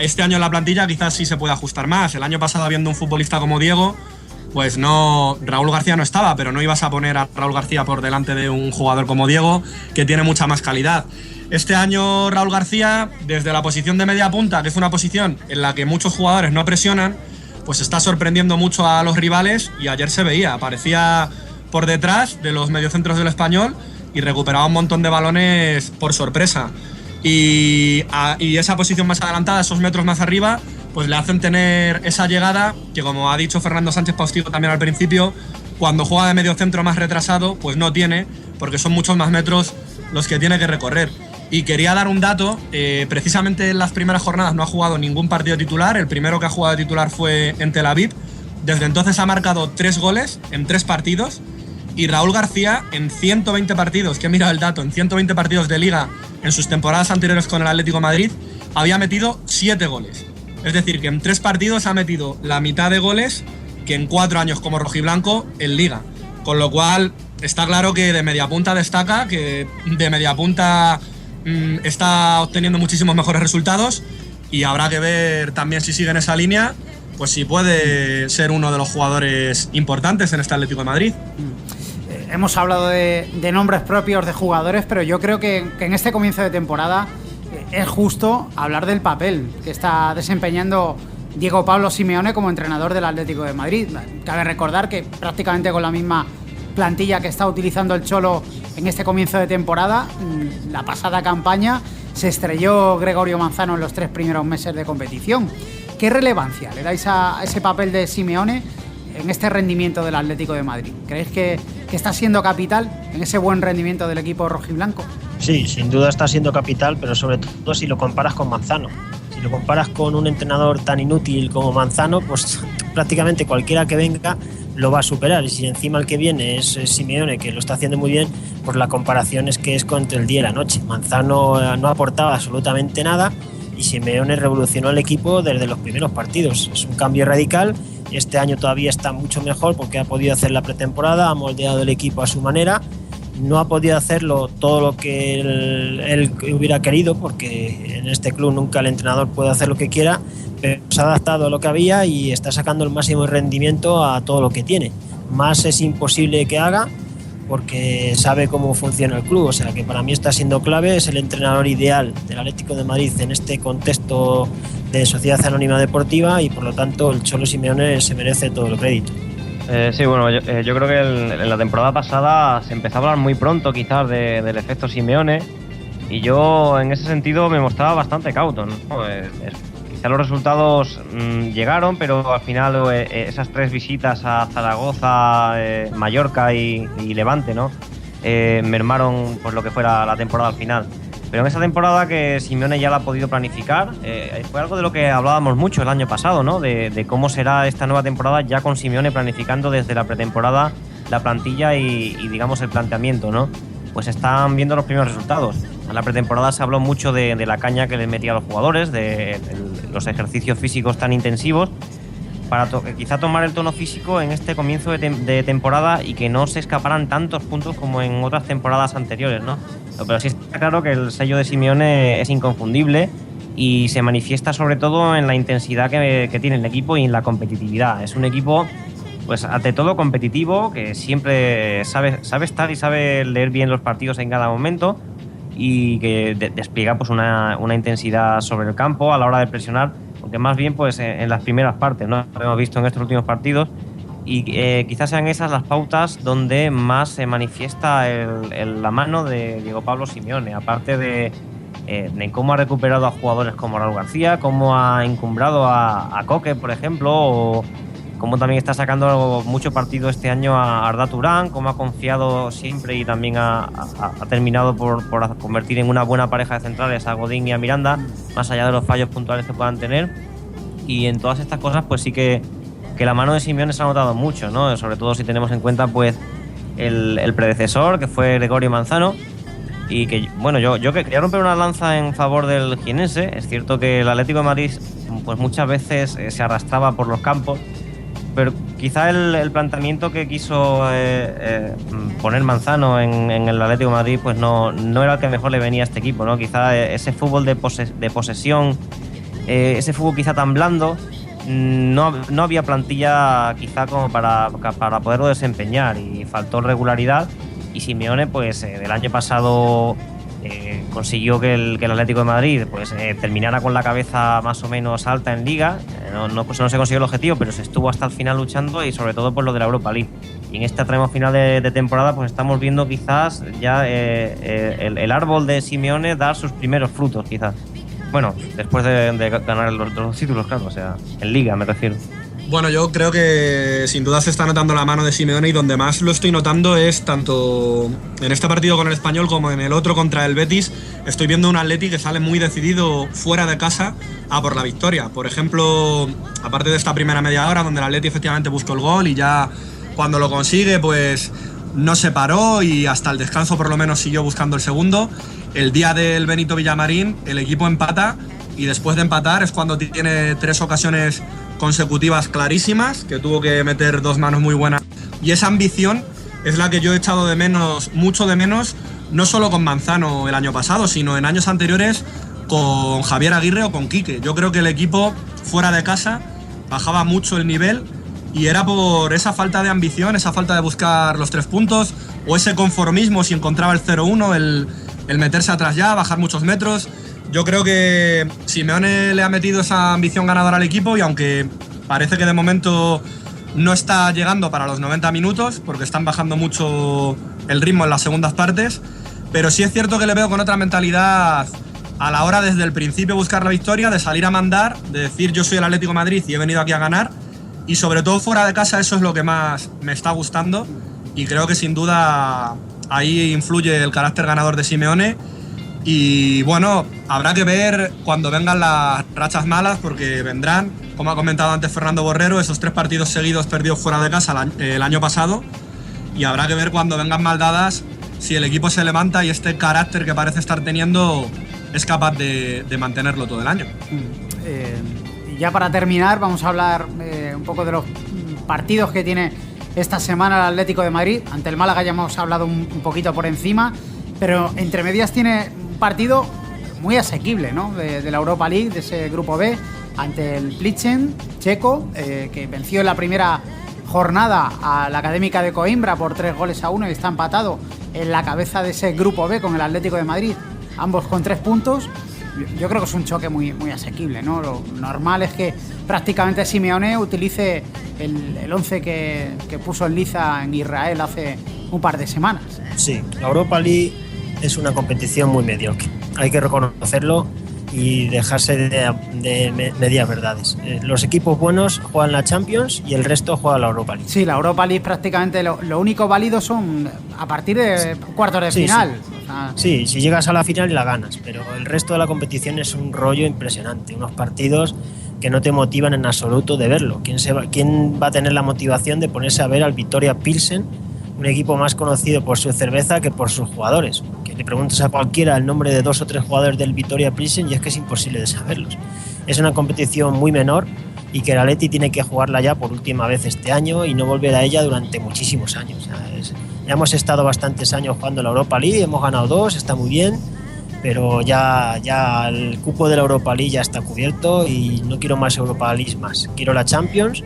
este año en la plantilla quizás sí se puede ajustar más. El año pasado, habiendo un futbolista como Diego, pues no, Raúl García no estaba, pero no ibas a poner a Raúl García por delante de un jugador como Diego, que tiene mucha más calidad. Este año Raúl García, desde la posición de media punta, que es una posición en la que muchos jugadores no presionan, pues está sorprendiendo mucho a los rivales y ayer se veía, aparecía por detrás de los mediocentros del Español y recuperaba un montón de balones por sorpresa. Y esa posición más adelantada, esos metros más arriba, pues le hacen tener esa llegada que, como ha dicho Fernando Sánchez Postigo también al principio, cuando juega de mediocentro más retrasado, pues no tiene, porque son muchos más metros los que tiene que recorrer. Y quería dar un dato, precisamente en las primeras jornadas no ha jugado ningún partido titular, el primero que ha jugado de titular fue en Tel Aviv, desde entonces ha marcado 3 goles en 3 partidos. Y Raúl García, en 120 partidos, que he mirado el dato, en 120 partidos de Liga en sus temporadas anteriores con el Atlético de Madrid, había metido 7 goles. Es decir, que en 3 partidos ha metido la mitad de goles que en 4 años como rojiblanco en Liga. Con lo cual, está claro que de media punta destaca, que de media punta está obteniendo muchísimos mejores resultados y habrá que ver también si sigue en esa línea, pues si puede ser uno de los jugadores importantes en este Atlético de Madrid. Hemos hablado de nombres propios de jugadores, pero yo creo que en este comienzo de temporada es justo hablar del papel que está desempeñando Diego Pablo Simeone como entrenador del Atlético de Madrid. Cabe recordar que prácticamente con la misma plantilla que está utilizando el Cholo en este comienzo de temporada, la pasada campaña se estrelló Gregorio Manzano en los 3 primeros meses de competición. ¿Qué relevancia le dais a ese papel de Simeone en este rendimiento del Atlético de Madrid? ¿Creéis que está siendo capital en ese buen rendimiento del equipo rojiblanco? Sí, sin duda está siendo capital, pero sobre todo si lo comparas con Manzano. Si lo comparas con un entrenador tan inútil como Manzano, pues prácticamente cualquiera que venga lo va a superar. Y si encima el que viene es Simeone, que lo está haciendo muy bien, pues la comparación es que es contra el día y la noche. Manzano no aportaba absolutamente nada y Simeone revolucionó el equipo desde los primeros partidos. Es un cambio radical. Este año todavía está mucho mejor porque ha podido hacer la pretemporada, ha moldeado el equipo a su manera. No ha podido hacerlo todo lo que él hubiera querido, porque en este club nunca el entrenador puede hacer lo que quiera, pero se ha adaptado a lo que había y está sacando el máximo rendimiento a todo lo que tiene. Más es imposible que haga porque sabe cómo funciona el club, o sea que para mí está siendo clave, es el entrenador ideal del Atlético de Madrid en este contexto de sociedad anónima deportiva y por lo tanto el Cholo Simeone se merece todo el crédito. Sí, bueno, yo creo que en la temporada pasada se empezó a hablar muy pronto quizás del efecto Simeone y yo en ese sentido me mostraba bastante cauto, ¿no? Quizás los resultados llegaron, pero al final esas 3 visitas a Zaragoza, Mallorca y Levante, ¿no? Mermaron pues lo que fuera la temporada al final. Pero en esa temporada que Simeone ya la ha podido planificar, fue algo de lo que hablábamos mucho el año pasado, ¿no? De cómo será esta nueva temporada ya con Simeone planificando desde la pretemporada la plantilla y digamos el planteamiento, ¿no? Pues están viendo los primeros resultados. En la pretemporada se habló mucho de la caña que les metía a los jugadores, de los ejercicios físicos tan intensivos, para quizá tomar el tono físico en este comienzo de temporada y que no se escaparan tantos puntos como en otras temporadas anteriores, ¿no? Pero sí está claro que el sello de Simeone es inconfundible y se manifiesta sobre todo en la intensidad que tiene el equipo y en la competitividad. Es un equipo, pues ante todo competitivo, que siempre sabe estar y sabe leer bien los partidos en cada momento y que despliega pues una intensidad sobre el campo a la hora de presionar, aunque más bien pues en las primeras partes, ¿no? Lo hemos visto en estos últimos partidos y quizás sean esas las pautas donde más se manifiesta la mano de Diego Pablo Simeone, aparte de cómo ha recuperado a jugadores como Raúl García, cómo ha encumbrado a Coque, por ejemplo, o cómo también está sacando mucho partido este año a Arda Turán, cómo ha confiado siempre y también ha terminado por convertir en una buena pareja de centrales a Godín y a Miranda, más allá de los fallos puntuales que puedan tener. Y en todas estas cosas pues sí que la mano de Simeone se ha notado mucho, ¿no? Sobre todo si tenemos en cuenta pues el predecesor, que fue Gregorio Manzano, y que, bueno, yo quería romper una lanza en favor del jienense. Es cierto que el Atlético de Madrid pues muchas veces se arrastraba por los campos, pero quizá el planteamiento que quiso poner Manzano en el Atlético de Madrid pues no era el que mejor le venía a este equipo, ¿no? Quizá ese fútbol de posesión, ese fútbol quizá tan blando, no había plantilla quizá como para poderlo desempeñar y faltó regularidad. Y Simeone pues del año pasado consiguió que el Atlético de Madrid pues terminara con la cabeza más o menos alta en Liga. No se consiguió el objetivo, pero se estuvo hasta el final luchando, y sobre todo por lo de la Europa League. Y en este tramo final de temporada pues estamos viendo quizás ya el árbol de Simeone dar sus primeros frutos, quizás. Bueno, después de ganar los títulos, claro, o sea, en Liga me refiero. Bueno, yo creo que sin duda se está notando la mano de Simeone, y donde más lo estoy notando es tanto en este partido con el Español como en el otro contra el Betis. Estoy viendo un Atleti que sale muy decidido fuera de casa a por la victoria. Por ejemplo, aparte de esta primera media hora donde el Atleti efectivamente buscó el gol y ya cuando lo consigue pues no se paró y hasta el descanso por lo menos siguió buscando el segundo. El día del Benito Villamarín el equipo empata, y después de empatar es cuando tiene 3 ocasiones consecutivas clarísimas, que tuvo que meter 2 manos muy buenas, y esa ambición es la que yo he echado de menos, mucho de menos, no solo con Manzano el año pasado, sino en años anteriores con Javier Aguirre o con Quique. Yo creo que el equipo fuera de casa bajaba mucho el nivel, y era por esa falta de ambición, esa falta de buscar los 3 puntos, o ese conformismo si encontraba el 0-1, el meterse atrás ya, bajar muchos metros. Yo creo que Simeone le ha metido esa ambición ganadora al equipo, y aunque parece que de momento no está llegando para los 90 minutos, porque están bajando mucho el ritmo en las segundas partes, pero sí es cierto que le veo con otra mentalidad a la hora desde el principio buscar la victoria, de salir a mandar, de decir yo soy el Atlético de Madrid y he venido aquí a ganar, y sobre todo fuera de casa eso es lo que más me está gustando, y creo que sin duda ahí influye el carácter ganador de Simeone. Y bueno, habrá que ver cuando vengan las rachas malas, porque vendrán, como ha comentado antes Fernando Borrero, esos 3 partidos seguidos perdidos fuera de casa el año pasado, y habrá que ver cuando vengan mal dadas si el equipo se levanta y este carácter que parece estar teniendo es capaz de mantenerlo todo el año. Y ya para terminar vamos a hablar un poco de los partidos que tiene esta semana el Atlético de Madrid. Ante el Málaga ya hemos hablado un poquito por encima, pero entre medias tiene un partido muy asequible, ¿no? De la Europa League, de ese grupo B, ante el Plzen checo, que venció en la primera jornada a la Académica de Coimbra por 3-1 y está empatado en la cabeza de ese grupo B con el Atlético de Madrid, ambos con 3 puntos. Yo creo que es un choque muy asequible, ¿no? Lo normal es que prácticamente Simeone utilice el 11 que puso en liza en Israel hace un par de semanas. Sí, la Europa League es una competición muy mediocre, hay que reconocerlo y dejarse de medias verdades. Los equipos buenos juegan la Champions y el resto juega la Europa League. Sí, la Europa League prácticamente lo único válido son a partir de cuartos de final. Sí. Sí, si llegas a la final la ganas, pero el resto de la competición es un rollo impresionante, unos partidos que no te motivan en absoluto de verlo. ¿Quién va a tener la motivación de ponerse a ver al Viktoria Pilsen, un equipo más conocido por su cerveza que por sus jugadores? Que le preguntas a cualquiera el nombre de 2 o 3 jugadores del Viktoria Pilsen y es que es imposible de saberlos. Es una competición muy menor y que el Atleti tiene que jugarla ya por última vez este año y no volver a ella durante muchísimos años. Ya hemos estado bastantes años jugando la Europa League, hemos ganado 2, está muy bien, pero ya el cupo de la Europa League ya está cubierto y no quiero más Europa League más. Quiero la Champions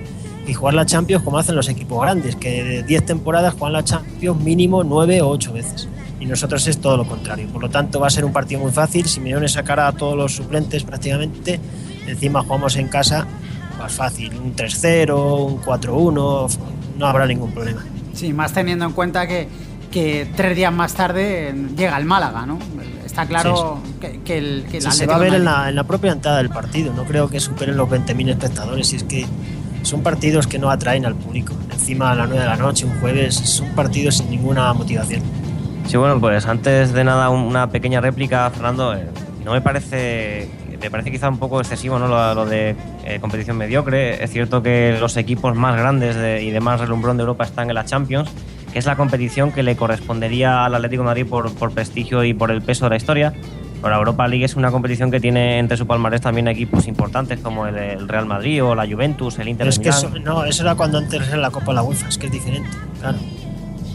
y jugar la Champions como hacen los equipos grandes, que de 10 temporadas juegan la Champions mínimo 9 o 8 veces. Y nosotros es todo lo contrario. Por lo tanto va a ser un partido muy fácil. Simeone sacará a todos los suplentes prácticamente. Encima jugamos en casa, más fácil. Un 3-0, un 4-1, no habrá ningún problema. Sí, más teniendo en cuenta que 3 días más tarde llega el Málaga, ¿no? Está claro que el Atlético se va a ver en la propia entrada del partido. No creo que superen los 20.000 espectadores. Y es que son partidos que no atraen al público. Encima a las 9 de la noche, un jueves, son partidos sin ninguna motivación. Sí, bueno, pues antes de nada una pequeña réplica, Fernando. No me parece quizá un poco excesivo, ¿no? Lo de competición mediocre. Es cierto que los equipos más grandes y de más relumbrón de Europa están en la Champions, que es la competición que le correspondería al Atlético de Madrid por prestigio y por el peso de la historia. Pero la Europa League es una competición que tiene entre su palmarés también equipos importantes como el Real Madrid o la Juventus, el Inter de Milán. Eso era cuando antes era la Copa de la UEFA, es que es diferente, claro.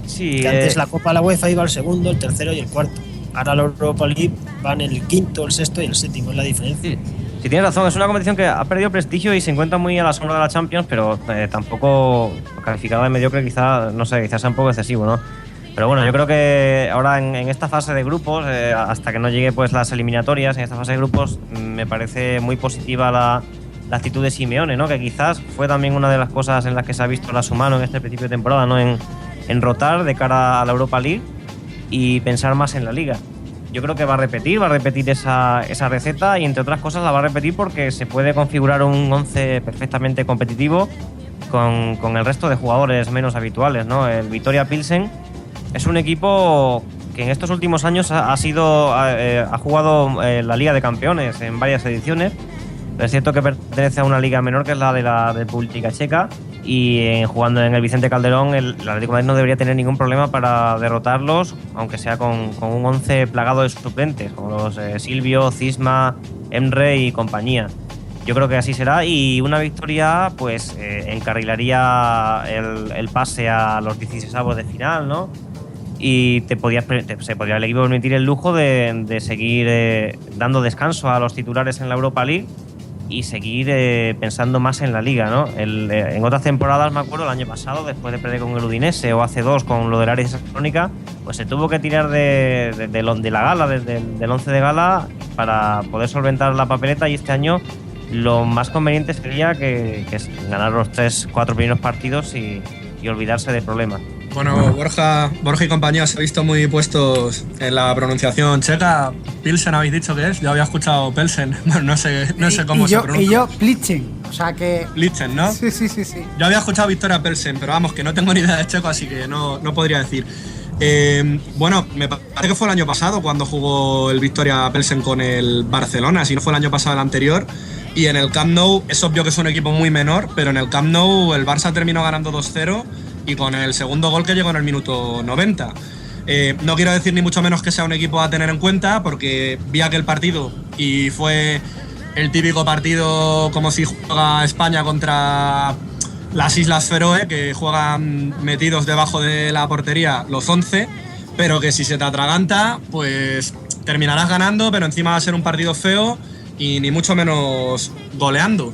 Sí, que antes la Copa de la UEFA iba al segundo, el tercero y el cuarto. Ahora la Europa League van el quinto, el sexto y el séptimo, es la diferencia. Sí, tienes razón, es una competición que ha perdido prestigio y se encuentra muy a la sombra de la Champions, pero tampoco calificada de mediocre, quizás sea un poco excesivo, ¿no? Pero bueno, yo creo que ahora en esta fase de grupos, hasta que no llegue pues las eliminatorias, en esta fase de grupos me parece muy positiva la actitud de Simeone, ¿no? Que quizás fue también una de las cosas en las que se ha visto la su mano en este principio de temporada, ¿no? En rotar de cara a la Europa League y pensar más en la Liga. Yo creo que va a repetir esa receta y entre otras cosas la va a repetir porque se puede configurar un 11 perfectamente competitivo con el resto de jugadores menos habituales, ¿no? El Viktoria Pilsen es un equipo que en estos últimos años ha jugado la Liga de Campeones en varias ediciones, pero es cierto que pertenece a una liga menor que es la de la República Checa y jugando en el Vicente Calderón el Atlético de Madrid no debería tener ningún problema para derrotarlos, aunque sea con un 11 plagado de suplentes como los Silvio, Cisma, Emre y compañía. Yo creo que así será y una victoria pues encarrilaría el pase a los 16avos de final, ¿no? Y se podría el equipo permitir el lujo de seguir dando descanso a los titulares en la Europa League y seguir pensando más en la Liga, ¿no? En otras temporadas, me acuerdo, el año pasado, después de perder con el Udinese o hace 2 con lo del Aris Salónica, pues se tuvo que tirar de la gala, del 11 de gala para poder solventar la papeleta y este año lo más conveniente sería que ganar los 3-4 primeros partidos y olvidarse de problemas. Bueno, Borja y compañía os he visto muy puestos en la pronunciación checa. Pilsen habéis dicho que es, yo había escuchado Pelsen, bueno, no sé cómo se pronuncia. Y yo Plitzen, o sea que… Plitzen, ¿no? Sí. Yo había escuchado Viktoria Pelsen, pero vamos, que no tengo ni idea de checo, así que no podría decir. Bueno, me parece que fue el año pasado cuando jugó el Viktoria Pelsen con el Barcelona, si no fue el año pasado el anterior. Y en el Camp Nou, es obvio que es un equipo muy menor, pero en el Camp Nou el Barça terminó ganando 2-0 y con el segundo gol que llegó en el minuto 90. No quiero decir ni mucho menos que sea un equipo a tener en cuenta, porque vi aquel partido y fue el típico partido como si juega España contra las Islas Feroe, que juegan metidos debajo de la portería los 11, pero que si se te atraganta, pues terminarás ganando, pero encima va a ser un partido feo y ni mucho menos goleando.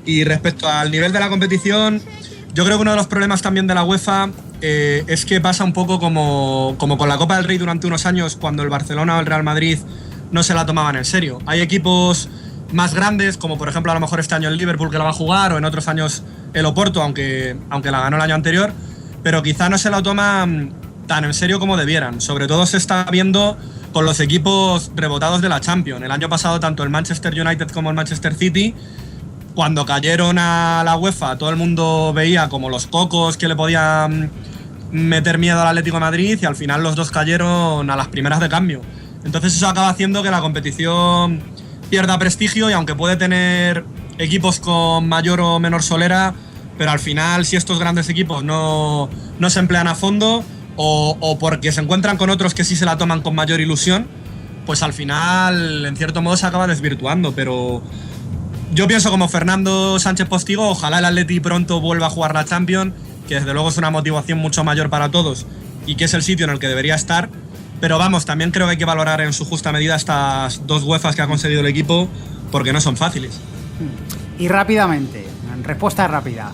Y respecto al nivel de la competición, yo creo que uno de los problemas también de la UEFA es que pasa un poco como con la Copa del Rey durante unos años, cuando el Barcelona o el Real Madrid no se la tomaban en serio. Hay equipos más grandes, como por ejemplo a lo mejor este año el Liverpool, que la va a jugar, o en otros años el Oporto, aunque la ganó el año anterior, pero quizá no se la toman tan en serio como debieran. Sobre todo se está viendo con los equipos rebotados de la Champions. El año pasado tanto el Manchester United como el Manchester City, cuando cayeron a la UEFA, todo el mundo veía como los cocos que le podían meter miedo al Atlético de Madrid y al final los dos cayeron a las primeras de cambio. Entonces eso acaba haciendo que la competición pierda prestigio y aunque puede tener equipos con mayor o menor solera, pero al final si estos grandes equipos no se emplean a fondo o porque se encuentran con otros que sí se la toman con mayor ilusión, pues al final en cierto modo se acaba desvirtuando. Pero yo pienso como Fernando Sánchez Postigo, ojalá el Atleti pronto vuelva a jugar la Champions, que desde luego es una motivación mucho mayor para todos y que es el sitio en el que debería estar. Pero vamos, también creo que hay que valorar en su justa medida estas 2 UEFAs que ha conseguido el equipo, porque no son fáciles. Y rápidamente, respuesta rápida,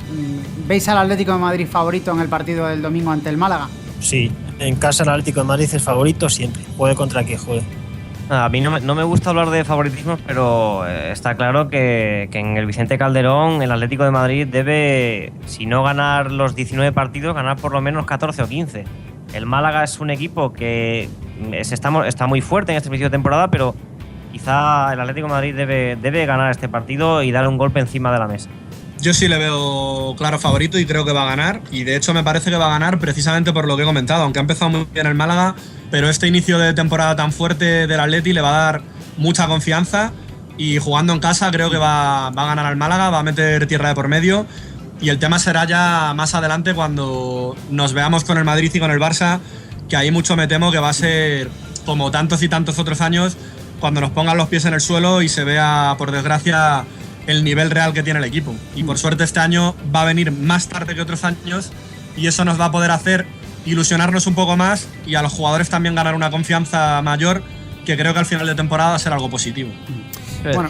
¿veis al Atlético de Madrid favorito en el partido del domingo ante el Málaga? Sí, en casa el Atlético de Madrid es favorito siempre, juegue contra quien juegue. A mí no me gusta hablar de favoritismos, pero está claro que en el Vicente Calderón el Atlético de Madrid debe, si no ganar los 19 partidos, ganar por lo menos 14 o 15. El Málaga es un equipo que está muy fuerte en este principio de temporada, pero quizá el Atlético de Madrid debe ganar este partido y darle un golpe encima de la mesa. Yo sí le veo claro favorito y creo que va a ganar, y de hecho me parece que va a ganar precisamente por lo que he comentado, aunque ha empezado muy bien el Málaga, pero este inicio de temporada tan fuerte del Atleti le va a dar mucha confianza y jugando en casa creo que va a ganar al Málaga, va a meter tierra de por medio. Y el tema será ya más adelante cuando nos veamos con el Madrid y con el Barça, que ahí mucho me temo que va a ser como tantos y tantos otros años, cuando nos pongan los pies en el suelo y se vea, por desgracia, el nivel real que tiene el equipo. Y por suerte este año va a venir más tarde que otros años y eso nos va a poder hacer ilusionarnos un poco más y a los jugadores también ganar una confianza mayor, que creo que al final de temporada va a ser algo positivo. Bueno,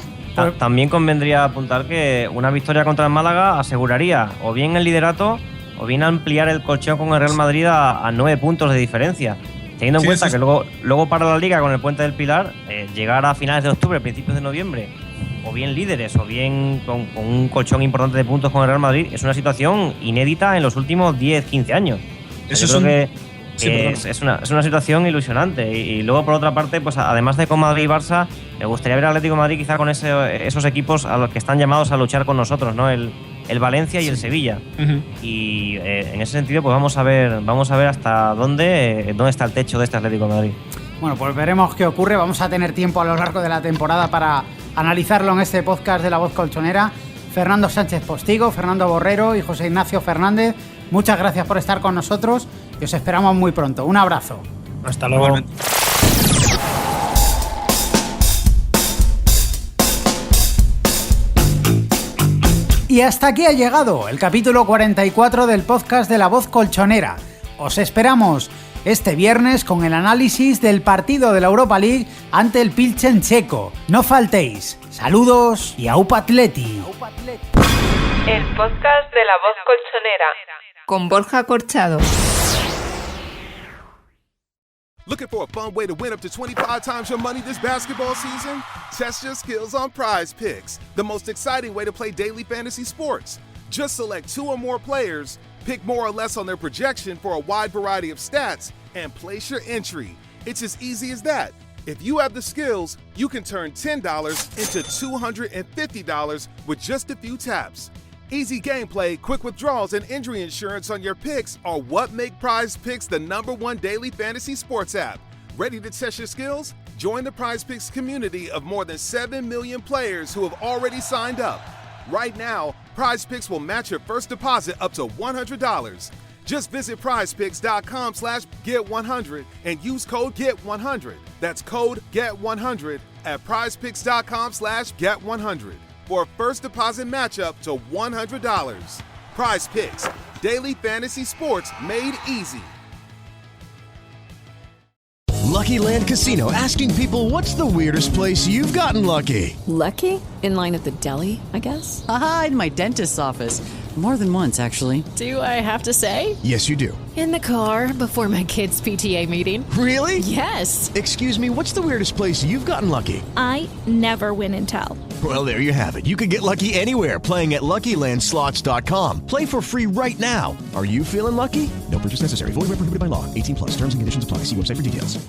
también convendría apuntar que una victoria contra el Málaga aseguraría o bien el liderato o bien ampliar el colchón con el Real Madrid a 9 puntos de diferencia. Teniendo en cuenta que luego para la Liga con el Puente del Pilar, llegar a finales de octubre, principios de noviembre, o bien líderes o bien con un colchón importante de puntos con el Real Madrid, es una situación inédita en los últimos 10-15 años. Yo creo que es una situación ilusionante. Y luego, por otra parte, pues además de con Madrid y Barça, me gustaría ver al Atlético de Madrid quizá con esos equipos a los que están llamados a luchar con nosotros, ¿no? El Valencia y el Sevilla. Y en ese sentido, pues vamos a ver hasta dónde está el techo de este Atlético de Madrid. Bueno, pues veremos qué ocurre. Vamos a tener tiempo a lo largo de la temporada para analizarlo en este podcast de La Voz Colchonera. Fernando Sánchez Postigo, Fernando Borrero y José Ignacio Fernández, muchas gracias por estar con nosotros y os esperamos muy pronto. Un abrazo. Hasta luego. Y hasta aquí ha llegado el capítulo 44 del podcast de La Voz Colchonera. Os esperamos este viernes con el análisis del partido de la Europa League ante el Pilsen checo. No faltéis. Saludos y aupa Atleti. El podcast de La Voz Colchonera con Borja Corchado. Looking for a fun way to win up to 25 times your money this basketball season? Test your skills on Prize Picks, the most exciting way to play daily fantasy sports. Just select 2 or more players, pick more or less on their projection for a wide variety of stats, and place your entry. It's as easy as that. If you have the skills, you can turn $10 into $250 with just a few taps. Easy gameplay, quick withdrawals, and injury insurance on your picks are what make Prize Picks the #1 daily fantasy sports app. Ready to test your skills? Join the Prize Picks community of more than 7 million players who have already signed up. Right now, Prize Picks will match your first deposit up to $100. Just visit prizepicks.com/get100 and use code GET100. That's code GET100 at prizepicks.com/get100 for a first deposit matchup to $100. Prize Picks, daily fantasy sports made easy. Lucky Land Casino, asking people, what's the weirdest place you've gotten lucky? Lucky? In line at the deli, I guess? Aha, in my dentist's office. More than once, actually. Do I have to say? Yes, you do. In the car before my kids' PTA meeting. Really? Yes. Excuse me, what's the weirdest place you've gotten lucky? I never win and tell. Well, there you have it. You can get lucky anywhere, playing at LuckyLandSlots.com. Play for free right now. Are you feeling lucky? No purchase necessary. Void where prohibited by law. 18+. Terms and conditions apply. See website for details.